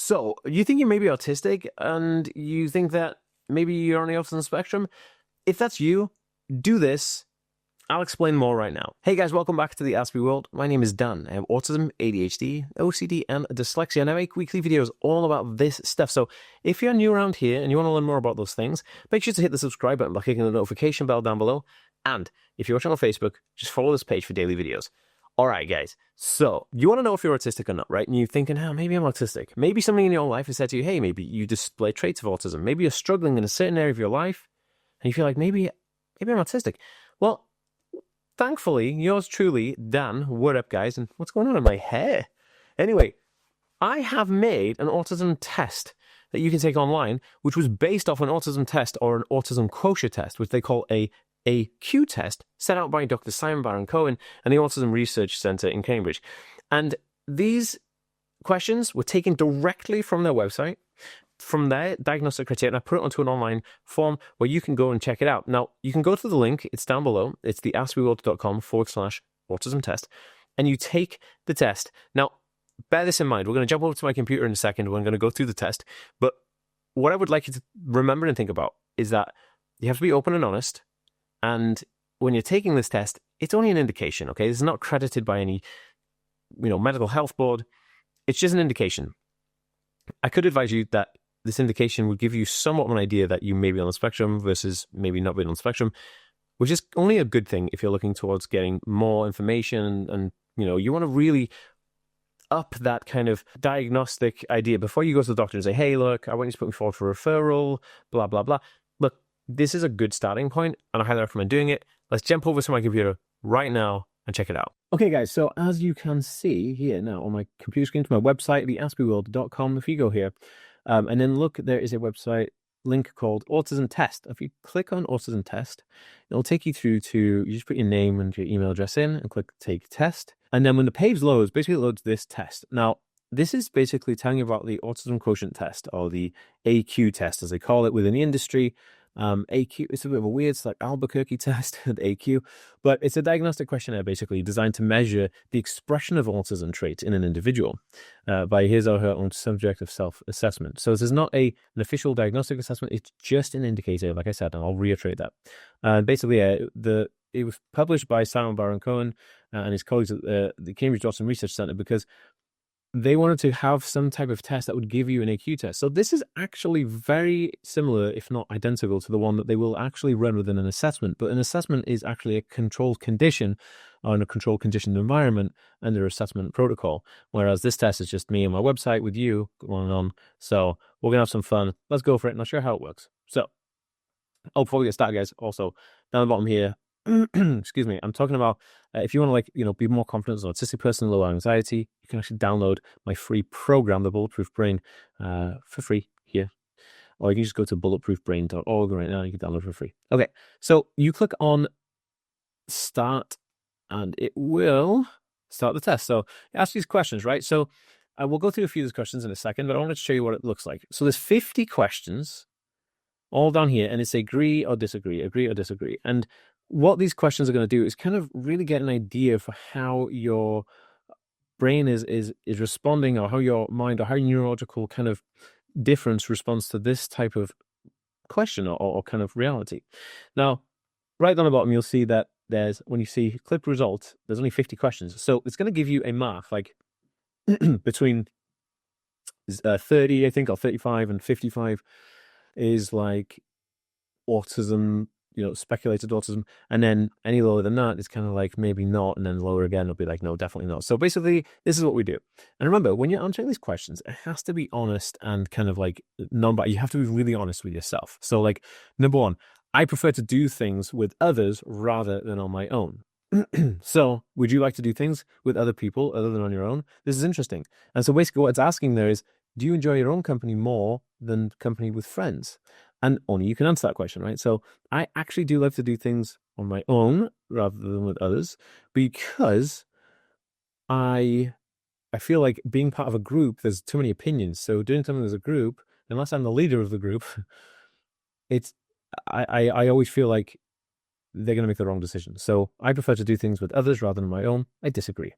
So, you think you may be autistic and you think that maybe you're on the autism spectrum? If that's you, do this. I'll explain more right now. Hey guys, welcome back to the Ask Me World. My name is Dan. I have autism, ADHD, OCD, and dyslexia, and I make weekly videos all about this stuff. So if you're new around here and you want to learn more about those things, make sure to hit the subscribe button by clicking the notification bell down below. And if you're watching on Facebook, just follow this page for daily videos. All right, guys. So you want to know if you're autistic or not, right? And you're thinking, maybe I'm autistic. Maybe something in your life has said to you, hey, maybe you display traits of autism. Maybe you're struggling in a certain area of your life, and you feel like maybe I'm autistic. Well, thankfully, yours truly, Dan, what up, guys? And what's going on in my hair? Anyway, I have made an autism test that you can take online, which was based off an autism test or an autism quotient test, which they call a AQ test, set out by Dr. Simon Baron-Cohen and the Autism Research Centre in Cambridge. And these questions were taken directly from their website, from their diagnostic criteria, and I put it onto an online form where you can go and check it out. Now, you can go to the link, it's down below, it's the askmeworld.com/autism test, and you take the test. Now, bear this in mind, we're going to jump over to my computer in a second, we're going to go through the test, but what I would like you to remember and think about is that you have to be open and honest, and when you're taking this test, it's only an indication, okay? This is not credited by any, medical health board. It's just an indication. I could advise you that this indication would give you somewhat of an idea that you may be on the spectrum versus maybe not being on the spectrum, which is only a good thing if you're looking towards getting more information and you want to really up that kind of diagnostic idea before you go to the doctor and say, hey, look, I want you to put me forward for a referral, blah, blah, blah. Look, this is a good starting point, and I highly recommend doing it. Let's jump over to my computer right now and check it out. Okay, guys, so as you can see here now on my computer screen, to my website, theaskmeworld.com, if you go here, and then look, there is a website link called Autism Test. If you click on Autism Test, it'll take you through to, you just put your name and your email address in and click Take Test. And then when the page loads, basically it loads this test. Now, this is basically telling you about the Autism Quotient Test, or the AQ test, as they call it within the industry. AQ, it's a bit of a weird, it's like Albuquerque test, the AQ, but it's a diagnostic questionnaire basically designed to measure the expression of autism traits in an individual by his or her own subjective self-assessment. So this is not an official diagnostic assessment, it's just an indicator, like I said, and I'll reiterate that. Basically, it was published by Simon Baron-Cohen and his colleagues at the Cambridge Autism Research Centre because they wanted to have some type of test that would give you an AQ test. So this is actually very similar, if not identical, to the one that they will actually run within an assessment. But an assessment is actually a controlled condition or in a controlled conditioned environment under assessment protocol. Whereas this test is just me on my website with you going on. So we're going to have some fun. Let's go for it and I'll show you how it works. So, before we get started, guys, also down the bottom here, excuse me, I'm talking about if you want to be more confident as an autistic person, low anxiety, you can actually download my free program, the Bulletproof Brain, for free here. Or you can just go to bulletproofbrain.org right now, you can download for free. Okay, so you click on Start and it will start the test. So it asks these questions, right? So we'll go through a few of these questions in a second, but I want to show you what it looks like. So there's 50 questions all down here, and it's agree or disagree, agree or disagree. And what these questions are going to do is kind of really get an idea for how your brain is responding, or how your mind or how neurological kind of difference responds to this type of question or kind of reality. Now, right down the bottom, you'll see that when you see clip result, there's only 50 questions. So it's going to give you a mark like between 30, I think, or 35 and 55 is like autism, speculated autism, and then any lower than that is kind of like maybe not, and then lower again it'll be like no, definitely not. So basically this is what we do. And remember, when you're answering these questions, it has to be honest and kind of like you have to be really honest with yourself. So like, number one, I prefer to do things with others rather than on my own. So would you like to do things with other people other than on your own? This is interesting. And so basically what it's asking there is, do you enjoy your own company more than company with friends? And only you can answer that question, right? So I actually do love to do things on my own rather than with others, because I feel like being part of a group, there's too many opinions. So doing something as a group, unless I'm the leader of the group, I always feel like they're going to make the wrong decision. So I prefer to do things with others rather than my own. I disagree.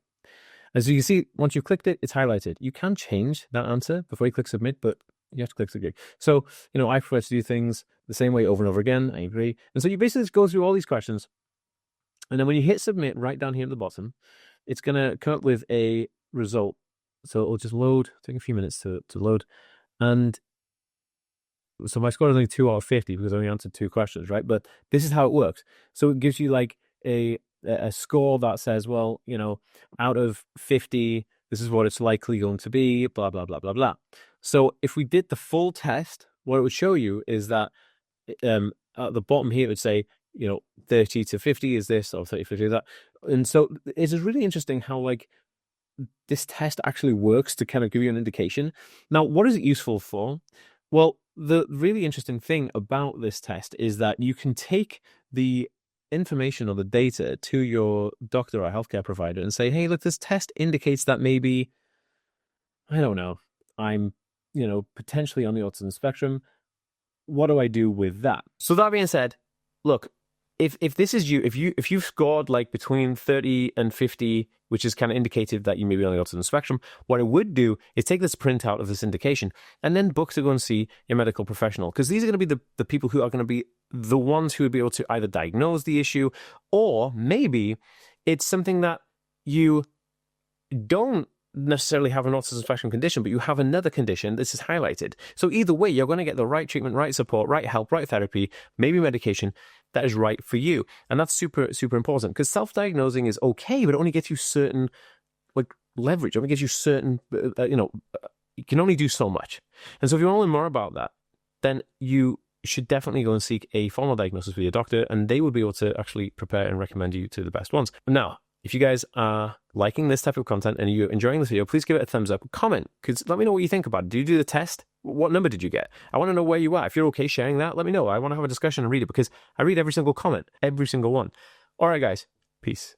As you can see, once you've clicked it, it's highlighted. You can change that answer before you click submit, but you have to click submit. So, I prefer to do things the same way over and over again. I agree. And so you basically just go through all these questions. And then when you hit submit right down here at the bottom, it's going to come up with a result. So it'll just load, take a few minutes to load. And so my score is only 2 out of 50 because I only answered 2 questions, right? But this is how it works. So it gives you like a score that says, well, out of 50, this is what it's likely going to be, blah, blah, blah, blah, blah. So if we did the full test, what it would show you is that at the bottom here, it would say, 30 to 50 is this, or 30 to 50 is that. And so it's really interesting how like this test actually works to kind of give you an indication. Now, what is it useful for? Well, the really interesting thing about this test is that you can take the information or the data to your doctor or healthcare provider and say, hey, look, this test indicates that maybe, I don't know, I'm, potentially on the autism spectrum. What do I do with that? So that being said, look, if this is you, if you've scored like between 30 and 50, which is kind of indicative that you may be on the autism spectrum, what I would do is take this printout of this indication and then book to go and see your medical professional, because these are going to be the people who are going to be the ones who would be able to either diagnose the issue, or maybe it's something that you don't necessarily have an autism spectrum condition, but you have another condition. This is highlighted. So either way, you're going to get the right treatment, right support, right help, right therapy, maybe medication that is right for you. And that's super, super important, because self-diagnosing is okay, but it only gets you certain like leverage. It only gives you certain, you can only do so much. And so if you want to learn more about that, then you should definitely go and seek a formal diagnosis with your doctor, and they will be able to actually prepare and recommend you to the best ones. Now, if you guys are liking this type of content and you're enjoying this video, please give it a thumbs up, comment, because let me know what you think about it. Did you do the test? What number did you get? I want to know where you are. If you're okay sharing that, let me know. I want to have a discussion and read it, because I read every single comment, every single one. All right, guys. Peace.